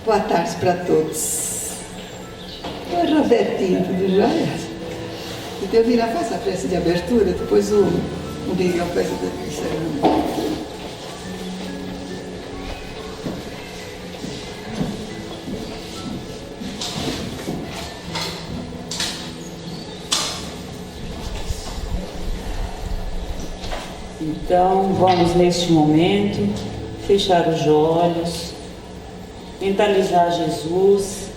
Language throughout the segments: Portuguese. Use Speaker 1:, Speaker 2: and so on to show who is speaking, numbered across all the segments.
Speaker 1: Boa tarde para todos. Oi, Robertinho, tudo jóia? Delvina, faz a prece de abertura, depois o Miguel faz a encerramento.
Speaker 2: Então, vamos neste momento fechar os olhos, mentalizar Jesus,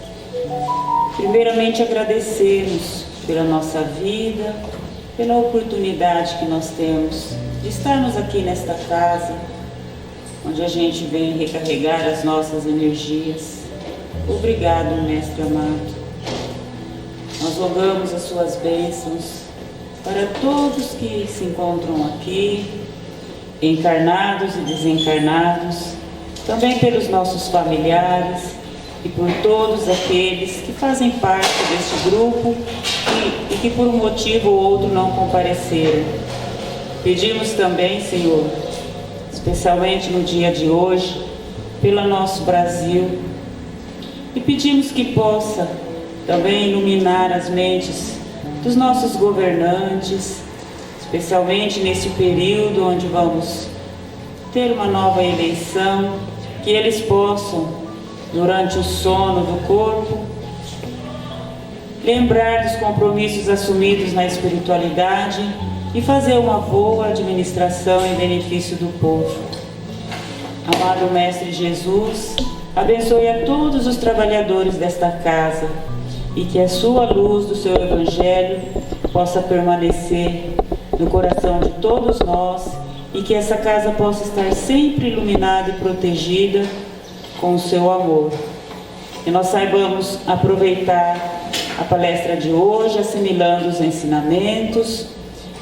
Speaker 2: primeiramente agradecermos pela nossa vida, pela oportunidade que nós temos de estarmos aqui nesta casa, onde a gente vem recarregar as nossas energias. Obrigado, Mestre amado. Nós rogamos as suas bênçãos para todos que se encontram aqui, encarnados e desencarnados, também pelos nossos familiares e por todos aqueles que fazem parte deste grupo e que por um motivo ou outro não compareceram. Pedimos também, Senhor, especialmente no dia de hoje, pelo nosso Brasil, e pedimos que possa também iluminar as mentes dos nossos governantes, especialmente nesse período onde vamos ter uma nova eleição, que eles possam, durante o sono do corpo, lembrar dos compromissos assumidos na espiritualidade e fazer uma boa administração em benefício do povo. Amado Mestre Jesus, abençoe a todos os trabalhadores desta casa e que a sua luz do seu Evangelho possa permanecer no coração de todos nós e que essa casa possa estar sempre iluminada e protegida com o seu amor. Que nós saibamos aproveitar a palestra de hoje, assimilando os ensinamentos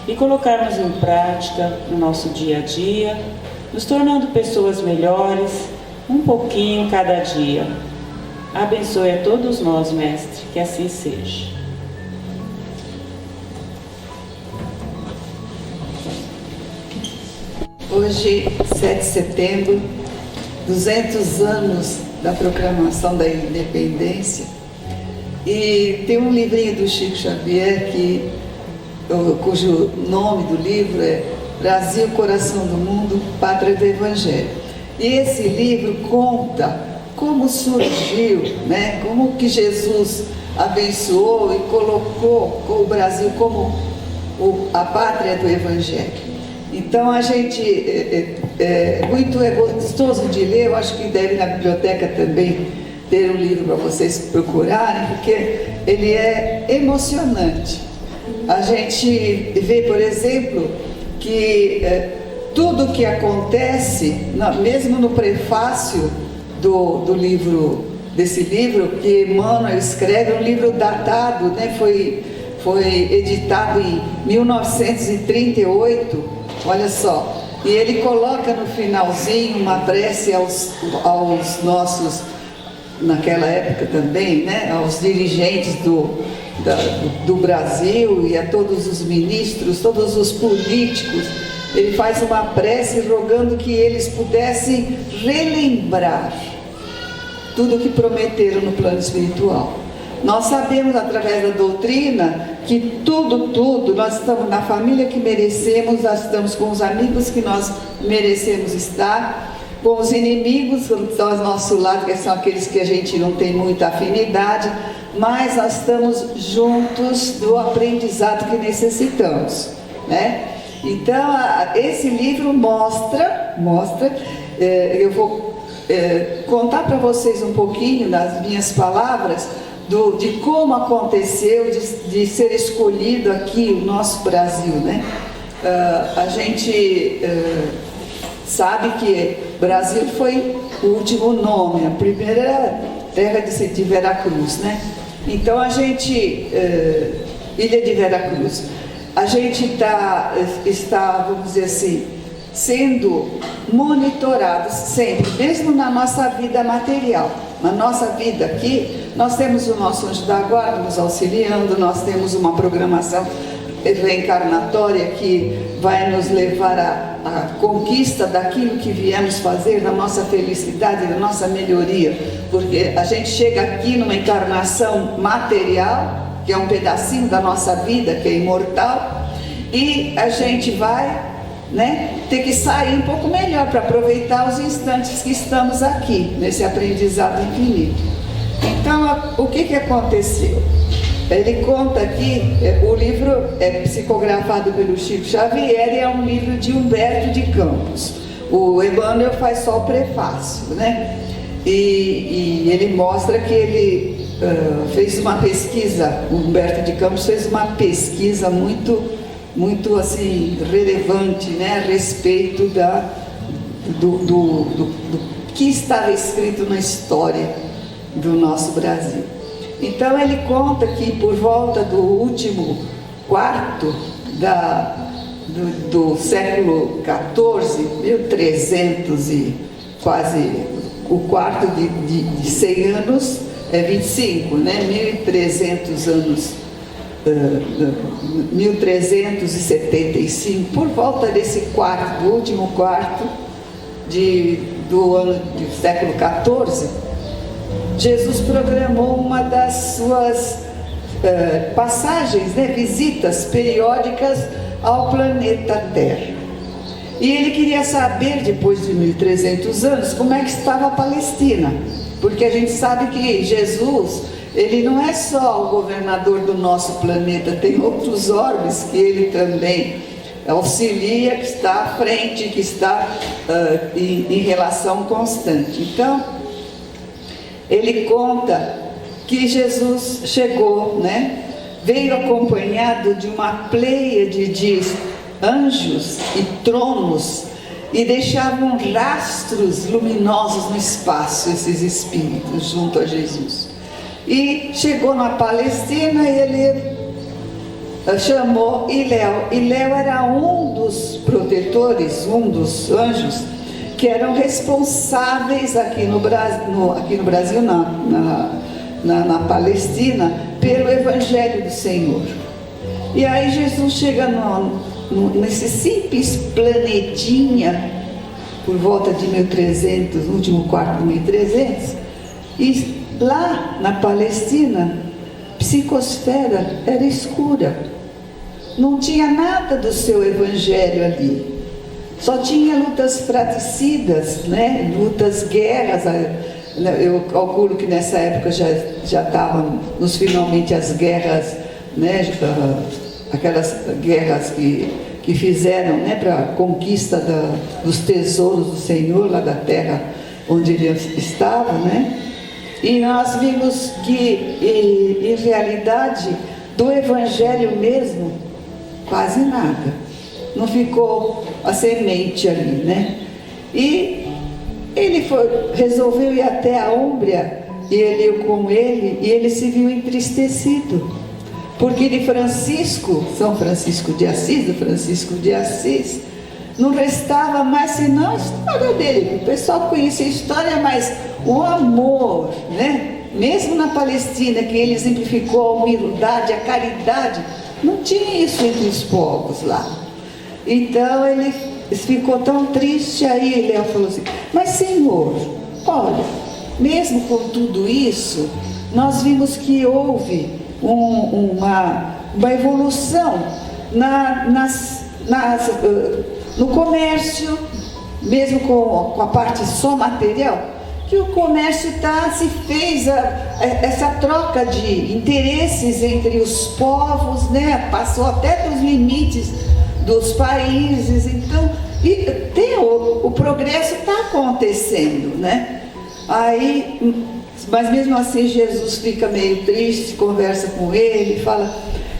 Speaker 2: e colocarmos em prática no nosso dia a dia, nos tornando pessoas melhores, um pouquinho cada dia. Abençoe a todos nós, Mestre, que assim seja.
Speaker 1: Hoje, 7 de setembro, 200 anos da proclamação da independência, e tem um livrinho do Chico Xavier cujo nome do livro é Brasil, Coração do Mundo, Pátria do Evangelho. E esse livro conta como surgiu, né? Como que Jesus abençoou e colocou o Brasil como a pátria do Evangelho. Então a gente é gostoso de ler. Eu acho que deve na biblioteca também ter um livro para vocês procurarem, porque ele é emocionante. A gente vê, por exemplo, que tudo que acontece, mesmo no prefácio do livro, desse livro que Emmanuel escreve, um livro datado, né? Foi editado em 1938, olha só, e ele coloca no finalzinho uma prece aos nossos, naquela época também, né? Aos dirigentes do Brasil e a todos os ministros, todos os políticos. Ele faz uma prece rogando que eles pudessem relembrar tudo o que prometeram no plano espiritual. Nós sabemos através da doutrina que tudo, nós estamos na família que merecemos, nós estamos com os amigos que nós merecemos estar, com os inimigos que estão ao nosso lado, que são aqueles que a gente não tem muita afinidade, mas nós estamos juntos do aprendizado que necessitamos, né? Então, esse livro mostra, eu vou contar para vocês um pouquinho, nas minhas palavras, de como aconteceu, de ser escolhido aqui o nosso Brasil, né? A gente sabe que Brasil foi o último nome, a primeira terra de Veracruz, né? Então a gente, Ilha de Veracruz, a gente está, vamos dizer assim, sendo monitorados sempre, mesmo na nossa vida material. Na nossa vida aqui, nós temos o nosso anjo da guarda nos auxiliando, nós temos uma programação reencarnatória que vai nos levar à conquista daquilo que viemos fazer, da nossa felicidade, da nossa melhoria, porque a gente chega aqui numa encarnação material, que é um pedacinho da nossa vida, que é imortal, e a gente vai, né, ter que sair um pouco melhor para aproveitar os instantes que estamos aqui, nesse aprendizado infinito. Então, o que aconteceu? Ele conta aqui, o livro é psicografado pelo Chico Xavier e é um livro de Humberto de Campos. O Emmanuel faz só o prefácio, né? E ele mostra que ele fez uma pesquisa, o Humberto de Campos fez uma pesquisa muito assim, relevante, né? A respeito do que estava escrito na história do nosso Brasil. Então ele conta que por volta do último quarto do século XIV, 1300 e quase o quarto de 100 anos é 25, né? 1300 anos, 1375, por volta desse quarto, do último quarto do ano do século XIV, Jesus programou uma das suas passagens, né, visitas periódicas ao planeta Terra. E ele queria saber, depois de 1300 anos, como é que estava a Palestina. Porque a gente sabe que Jesus, ele não é só o governador do nosso planeta, tem outros orbes que ele também auxilia, que está à frente, que está em relação constante. Então, ele conta que Jesus chegou, né? Veio acompanhado de uma pleiade de anjos e tronos e deixavam rastros luminosos no espaço, esses espíritos, junto a Jesus. E chegou na Palestina e ele chamou Iléu. Iléu era um dos protetores, um dos anjos, que eram responsáveis aqui no Brasil, na Palestina, pelo Evangelho do Senhor. E aí Jesus chega nesse simples planetinha, por volta de 1300, no último quarto de 1300, e lá na Palestina, a psicosfera era escura, não tinha nada do seu Evangelho ali. Só tinha lutas fratricidas, né? Lutas, guerras. Eu calculo que nessa época já estavam finalmente as guerras, né? Aquelas guerras que fizeram, né, para a conquista dos tesouros do Senhor, lá da terra onde ele estava, né? E nós vimos que, em realidade, do Evangelho mesmo, quase nada. Não ficou a semente ali, né? E ele resolveu ir até a Úmbria, e ele ia com ele, e ele se viu entristecido, porque de São Francisco de Assis, não restava mais senão a história dele. O pessoal conhecia a história, mas o amor, né? Mesmo na Palestina, que ele exemplificou a humildade, a caridade, não tinha isso entre os povos lá. Então ele ficou tão triste. Aí Léo falou assim: mas Senhor, olha, mesmo com tudo isso, nós vimos que houve uma evolução no comércio, mesmo com a parte só material, que o comércio se fez essa troca de interesses entre os povos, né? Passou até dos limites dos países. Então, o progresso está acontecendo, né? Aí, mas mesmo assim Jesus fica meio triste, conversa com ele, fala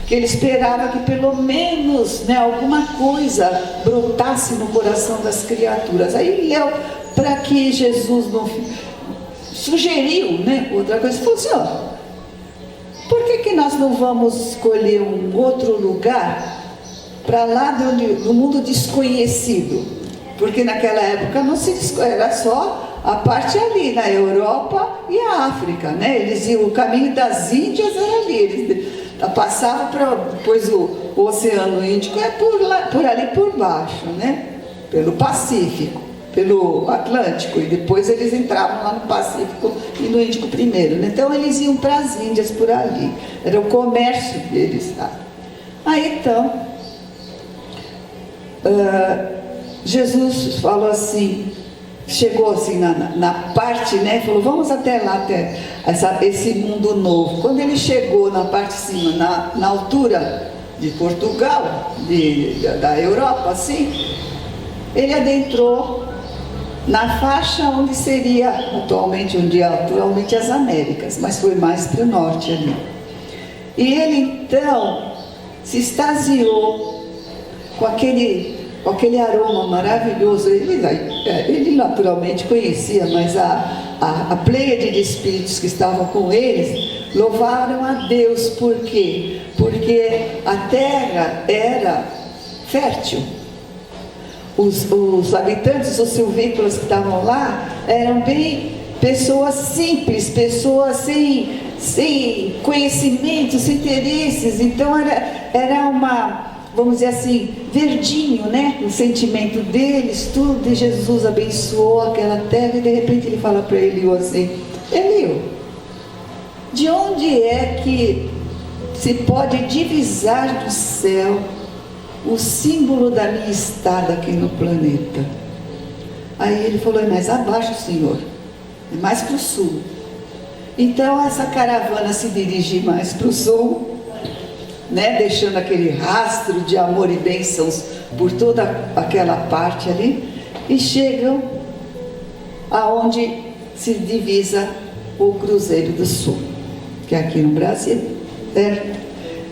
Speaker 1: que ele esperava que pelo menos, né, alguma coisa brotasse no coração das criaturas. Aí Léo, para que Jesus não sugeriu, né, outra coisa, falou assim: ó, por que nós não vamos escolher um outro lugar para lá do mundo desconhecido? Porque naquela época não era só a parte ali, na Europa e a África, né? O caminho das Índias era ali, eles passavam depois o Oceano Índico é por ali por baixo, né? Pelo Pacífico, pelo Atlântico, e depois eles entravam lá no Pacífico e no Índico primeiro, né? Então eles iam para as Índias por ali, era o comércio deles, sabe? Aí então, Jesus falou assim, chegou assim na parte, né? Falou, vamos até lá, até esse mundo novo. Quando ele chegou na parte de cima, na altura de Portugal, da Europa, assim, ele adentrou na faixa onde seria atualmente as Américas, mas foi mais para o norte ali. E ele então se extasiou com aquele aroma maravilhoso. Ele naturalmente conhecia, mas a pleiade de espíritos que estavam com eles louvaram a Deus. Por quê? Porque a terra era fértil. Os habitantes, os silvícolas que estavam lá, eram bem pessoas simples, pessoas sem conhecimentos, sem interesses. Então era uma, vamos dizer assim, verdinho, né? O sentimento deles, tudo. E Jesus abençoou aquela terra e de repente ele fala para Eliú assim: Eliú, de onde é que se pode divisar do céu o símbolo da minha estada aqui no planeta? Aí ele falou: é mais abaixo, Senhor, é mais para o sul. Então essa caravana se dirige mais para o sul, né, deixando aquele rastro de amor e bênçãos por toda aquela parte ali, e chegam aonde se divisa o Cruzeiro do Sul, que é aqui no Brasil, certo?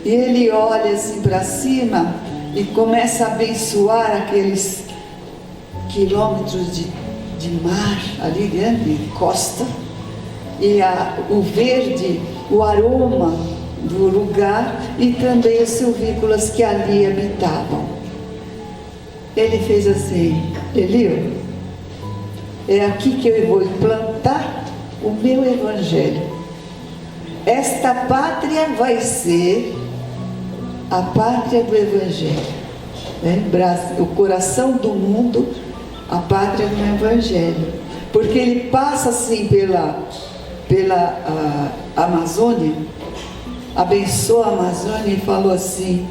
Speaker 1: E ele olha assim para cima e começa a abençoar aqueles quilômetros de mar ali dentro, de costa, e o verde, o aroma do lugar, e também os silvícolas que ali habitavam. Ele fez assim: Eliú, é aqui que eu vou implantar o meu evangelho. Esta pátria vai ser a pátria do evangelho, né? O coração do mundo, a pátria do evangelho, porque ele passa assim pela Amazônia, abençoa a Amazônia e falou assim: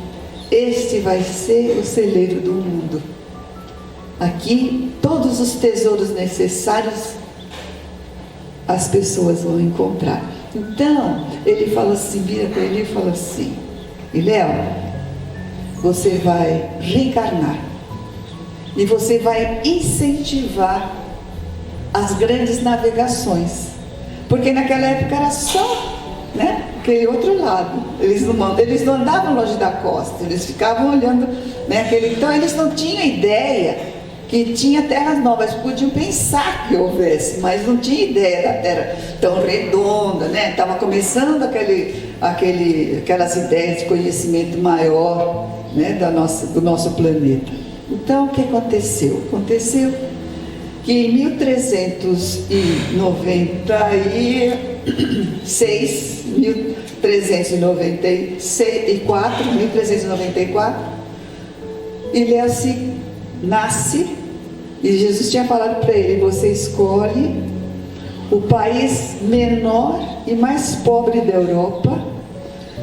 Speaker 1: este vai ser o celeiro do mundo. Aqui todos os tesouros necessários as pessoas vão encontrar. Então ele fala assim, vira para ele e fala assim: Léo, você vai reencarnar e você vai incentivar as grandes navegações, porque naquela época era só, né, aquele outro lado. Eles não andavam longe da costa, eles ficavam olhando, né, então eles não tinham ideia que tinha terras novas. Podiam pensar que houvesse, mas não tinha ideia da terra tão redonda, né? Estava começando aquelas ideias de conhecimento maior, né, do nosso planeta. Então o que aconteceu? Aconteceu que em 1394, Eliú nasce, e Jesus tinha falado para ele: você escolhe o país menor e mais pobre da Europa,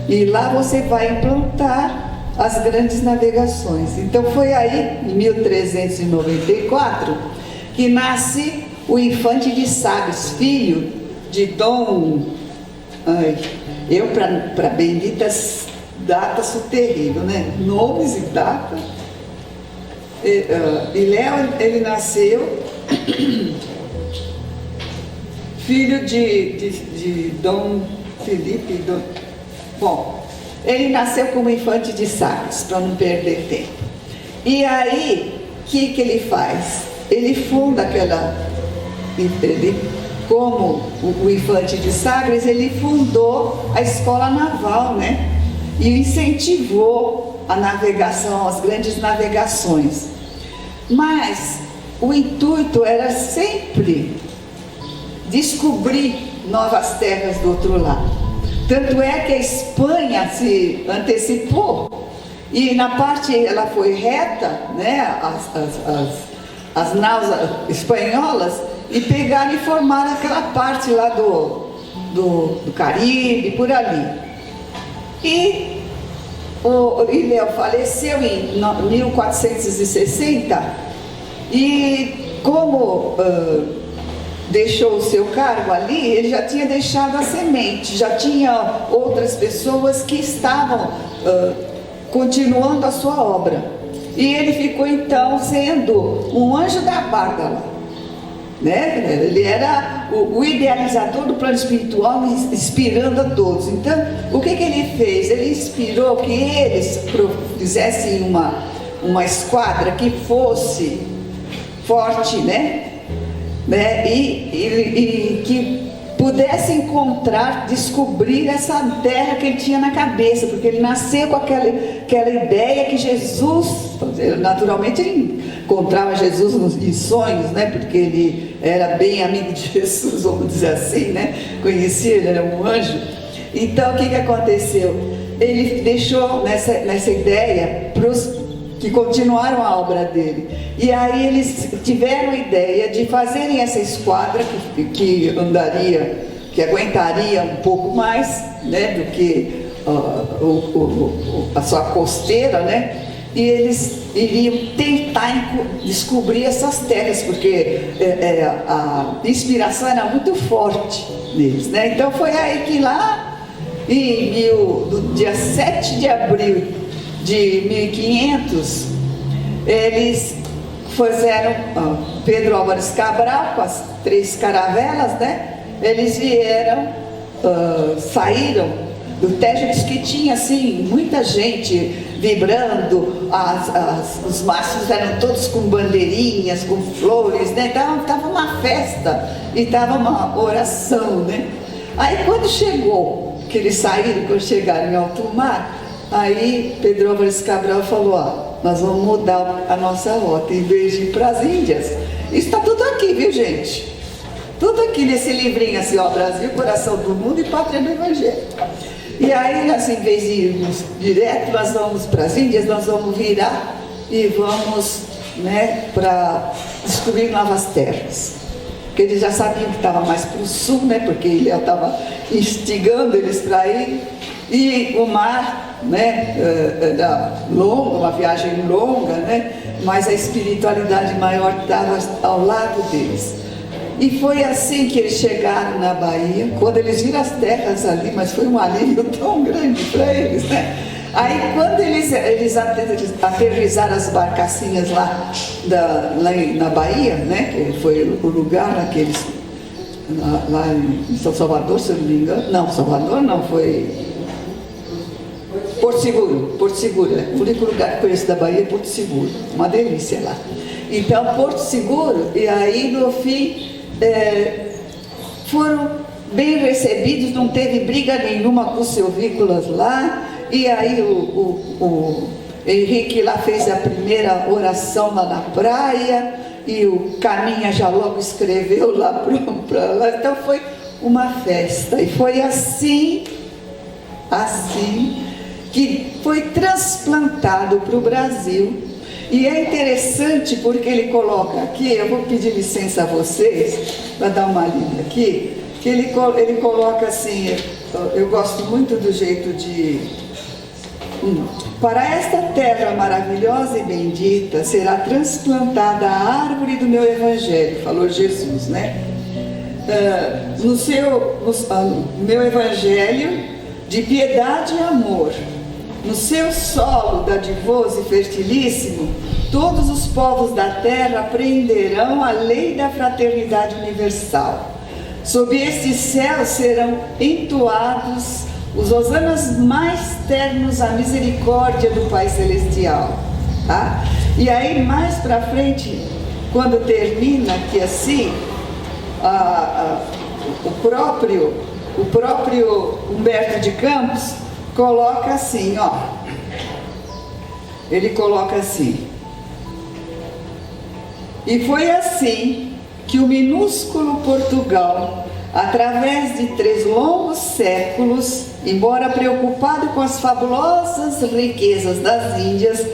Speaker 1: e lá você vai implantar as grandes navegações. Então foi aí, em 1394, que nasce o Infante de Sagres, filho de Dom... eu para benditas datas sou terrível, né? Nomes e datas. E Léo, ele nasceu filho de Dom Felipe. Bom, ele nasceu como Infante de Sagres, para não perder tempo. E aí, o que ele faz? Ele funda como o Infante de Sagres, ele fundou a escola naval, né? E incentivou a navegação, as grandes navegações. Mas o intuito era sempre descobrir novas terras do outro lado. Tanto é que a Espanha se antecipou e na parte ela foi reta, né, as naus espanholas, e pegaram e formaram aquela parte lá do Caribe, por ali. E o Ilhéu faleceu em 1460, e como deixou o seu cargo ali, ele já tinha deixado a semente, já tinha outras pessoas que estavam continuando a sua obra. E ele ficou então sendo um anjo da guarda lá, né? Ele era o idealizador do plano espiritual, inspirando a todos. Então, o que ele fez? Ele inspirou que eles fizessem uma esquadra que fosse forte, né? E que pudesse encontrar, descobrir essa terra que ele tinha na cabeça, porque ele nasceu com aquela ideia que Jesus, naturalmente ele encontrava Jesus em sonhos, né? Porque ele era bem amigo de Jesus, vamos dizer assim, né? Conhecia, ele era um anjo. Então o que aconteceu? Ele deixou nessa ideia para os que continuaram a obra dele. E aí eles tiveram a ideia de fazerem essa esquadra que andaria, que aguentaria um pouco mais, né, do que a sua costeira, né? E eles iriam tentar descobrir essas terras, porque a inspiração era muito forte neles, né? Então foi aí que lá, no dia 7 de abril de 1500, eles fizeram, Pedro Álvares Cabral com as 3 caravelas, né? Eles vieram, saíram do Tejo, diz que tinha assim muita gente vibrando, os mastros eram todos com bandeirinhas, com flores, né? Então estava uma festa e estava uma oração, né? Aí quando chegou, que eles saíram, quando chegaram em alto mar, aí Pedro Álvares Cabral falou: nós vamos mudar a nossa rota, em vez de ir para as Índias. Isso está tudo aqui, viu, gente? Tudo aqui nesse livrinho assim, ó, Brasil, Coração do Mundo e Pátria do Evangelho. E aí, assim, em vez de irmos direto, nós vamos para as Índias, nós vamos virar e vamos, né, para descobrir novas terras. Porque eles já sabiam que estava mais para o sul, né, porque ele estava instigando eles para ir. E o mar, né, era longo, uma viagem longa, né, mas a espiritualidade maior estava ao lado deles. E foi assim que eles chegaram na Bahia, quando eles viram as terras ali, mas foi um alívio tão grande para eles, né? Aí quando eles aterrizaram as barcacinhas lá na Bahia, né, que foi o lugar lá que eles, lá em São Salvador, se eu não me engano, não, Salvador não, foi Porto Seguro, né? O único lugar que eu conheço da Bahia é Porto Seguro, uma delícia lá. Então, Porto Seguro, e aí no fim, foram bem recebidos, não teve briga nenhuma com os silvícolas lá, e aí o Henrique lá fez a primeira oração lá na praia, e o Caminha já logo escreveu lá para lá, então foi uma festa, e foi assim que foi transplantado para o Brasil. E é interessante porque ele coloca aqui, eu vou pedir licença a vocês para dar uma lida aqui, que ele coloca assim, eu gosto muito do jeito de... Para esta terra maravilhosa e bendita será transplantada a árvore do meu evangelho, falou Jesus, né? No meu evangelho de piedade e amor, no seu solo dadivoso e fertilíssimo, todos os povos da terra aprenderão a lei da fraternidade universal. Sob este céu serão entoados os hosanas mais ternos à misericórdia do Pai Celestial. Tá? E aí mais para frente, quando termina aqui assim, o próprio Humberto de Campos coloca assim, ó. Ele coloca assim: e foi assim que o minúsculo Portugal através de 3 longos séculos, embora preocupado com as fabulosas riquezas das Índias,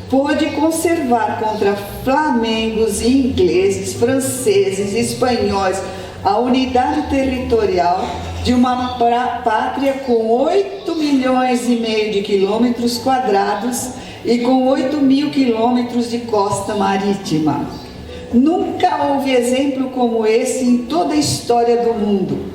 Speaker 1: pôde conservar contra flamengos e ingleses, franceses e espanhóis a unidade territorial de uma pátria com 8 milhões e meio de quilômetros quadrados e com 8.000 quilômetros de costa marítima. Nunca houve exemplo como esse em toda a história do mundo.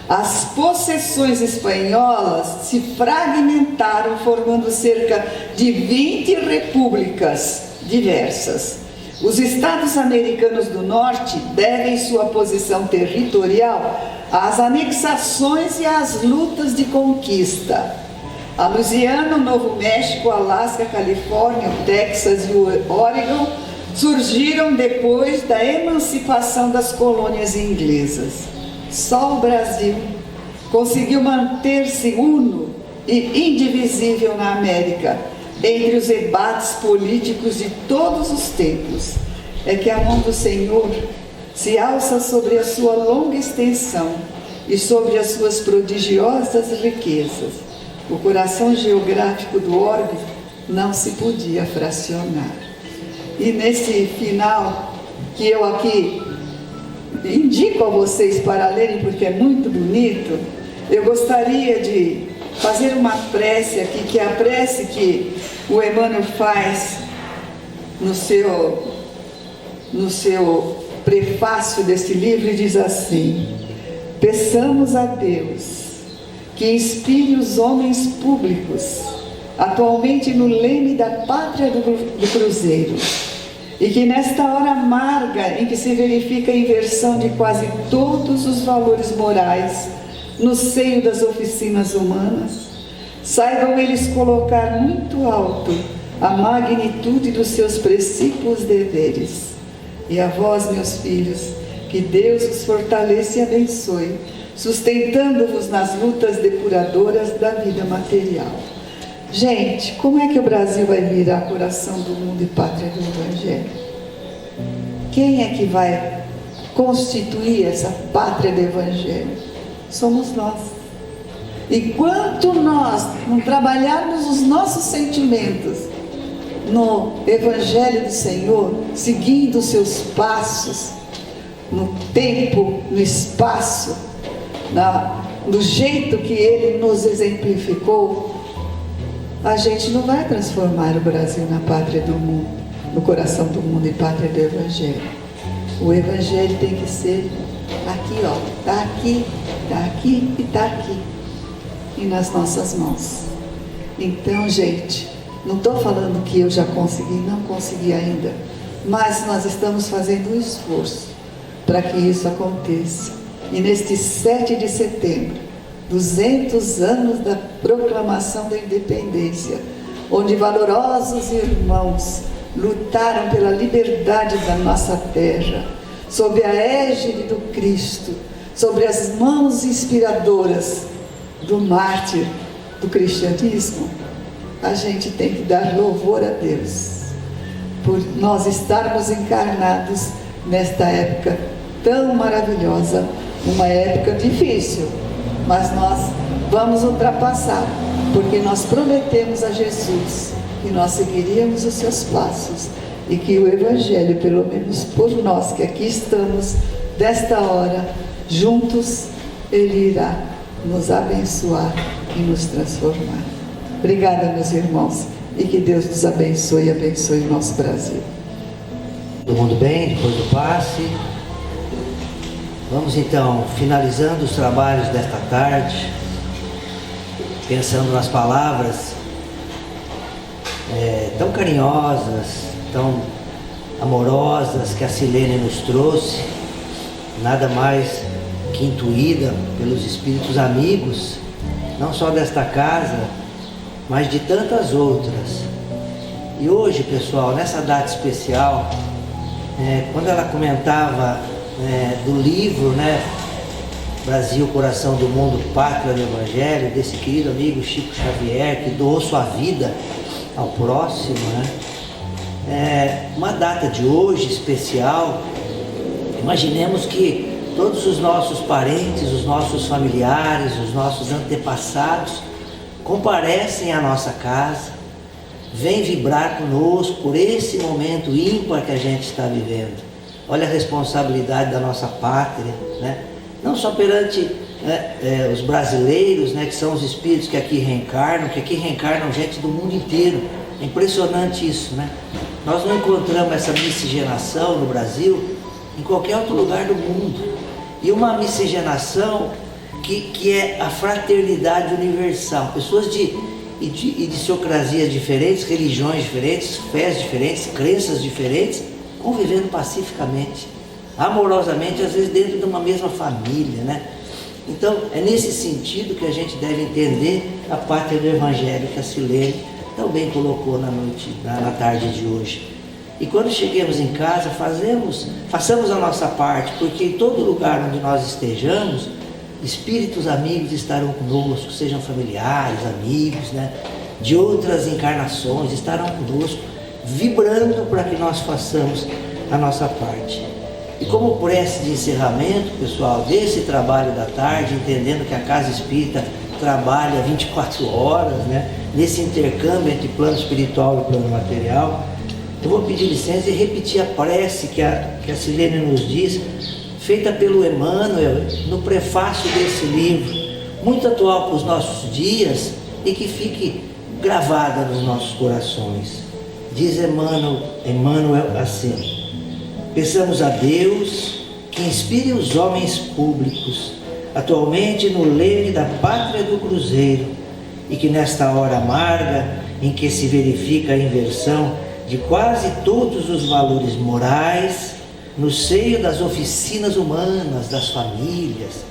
Speaker 1: As possessões espanholas se fragmentaram, formando cerca de 20 repúblicas diversas. Os estados americanos do norte devem sua posição territorial às anexações e às lutas de conquista. A Louisiana, o Novo México, Alasca, Califórnia, o Texas e o Oregon surgiram depois da emancipação das colônias inglesas. Só o Brasil conseguiu manter-se uno e indivisível na América, entre os debates políticos de todos os tempos. É que a mão do Senhor se alça sobre a sua longa extensão e sobre as suas prodigiosas riquezas. O coração geográfico do orbe não se podia fracionar. E nesse final, que eu aqui indico a vocês para lerem, porque é muito bonito, eu gostaria de fazer uma prece aqui, que é a prece que o Emmanuel faz no seu prefácio desse livro, e diz assim: peçamos a Deus que inspire os homens públicos, atualmente no leme da pátria do Cruzeiro, e que nesta hora amarga em que se verifica a inversão de quase todos os valores morais no seio das oficinas humanas, saibam eles colocar muito alto a magnitude dos seus precípios deveres. E a vós, meus filhos, que Deus os fortaleça e abençoe, sustentando-vos nas lutas depuradoras da vida material. Gente, como é que o Brasil vai virar coração do mundo e pátria do Evangelho? Quem é que vai constituir essa pátria do Evangelho? Somos nós. Enquanto nós não trabalharmos os nossos sentimentos no Evangelho do Senhor, seguindo os seus passos, no tempo, no espaço, do jeito que Ele nos exemplificou, a gente não vai transformar o Brasil na pátria do mundo, no coração do mundo e pátria do Evangelho. O Evangelho tem que ser aqui, ó, está aqui e está aqui, e nas nossas mãos. Então, gente, não estou falando que eu já consegui, não consegui ainda, mas nós estamos fazendo um esforço para que isso aconteça. E neste 7 de setembro, 200 anos da proclamação da independência, onde valorosos irmãos lutaram pela liberdade da nossa terra, sob a égide do Cristo, sobre as mãos inspiradoras do mártir do cristianismo, a gente tem que dar louvor a Deus por nós estarmos encarnados nesta época tão maravilhosa, uma época difícil, mas nós vamos ultrapassar, porque nós prometemos a Jesus que nós seguiríamos os seus passos e que o Evangelho, pelo menos por nós que aqui estamos, desta hora, juntos, Ele irá nos abençoar e nos transformar. Obrigada, meus irmãos, e que Deus nos abençoe e abençoe o nosso Brasil.
Speaker 3: Todo mundo bem, depois do passe? Vamos então, finalizando os trabalhos desta tarde, pensando nas palavras tão carinhosas, tão amorosas que a Silene nos trouxe, nada mais que intuída pelos espíritos amigos, não só desta casa, mas de tantas outras. E hoje, pessoal, nessa data especial, quando ela comentava do livro, Brasil, Coração do Mundo, Pátria do Evangelho, desse querido amigo Chico Xavier, que doou sua vida ao próximo, uma data de hoje especial. Imaginemos que todos os nossos parentes, os nossos familiares, os nossos antepassados comparecem à nossa casa, vêm vibrar conosco por esse momento ímpar que a gente está vivendo. Olha a responsabilidade da nossa pátria, né? Não só perante os brasileiros, né, que são os espíritos que aqui reencarnam gente do mundo inteiro. É impressionante isso, né? Nós não encontramos essa miscigenação no Brasil em qualquer outro lugar do mundo. E uma miscigenação que é a fraternidade universal. Pessoas de idiosincrasias diferentes, religiões diferentes, fés diferentes, crenças diferentes, convivendo pacificamente, amorosamente, às vezes dentro de uma mesma família, né? Então, é nesse sentido que a gente deve entender a pátria do Evangelho que a Silene também colocou na tarde de hoje. E quando cheguemos em casa, façamos a nossa parte, porque em todo lugar onde nós estejamos, espíritos amigos estarão conosco, sejam familiares, amigos, né, de outras encarnações, estarão conosco, vibrando para que nós façamos a nossa parte. E como prece de encerramento, pessoal, desse trabalho da tarde, entendendo que a Casa Espírita trabalha 24 horas, né, nesse intercâmbio entre plano espiritual e plano material, eu vou pedir licença e repetir a prece que a Silene nos diz, feita pelo Emmanuel no prefácio desse livro, muito atual para os nossos dias e que fique gravada nos nossos corações. Diz Emmanuel assim: peçamos a Deus que inspire os homens públicos, atualmente no leme da pátria do Cruzeiro, e que nesta hora amarga em que se verifica a inversão de quase todos os valores morais, no seio das oficinas humanas, das famílias,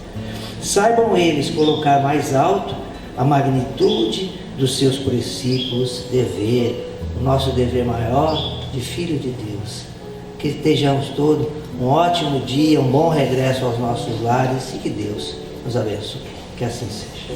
Speaker 3: saibam eles colocar mais alto a magnitude dos seus princípios dever, o nosso dever maior de filho de Deus. Que estejamos todos um ótimo dia, um bom regresso aos nossos lares e que Deus nos abençoe. Que assim seja.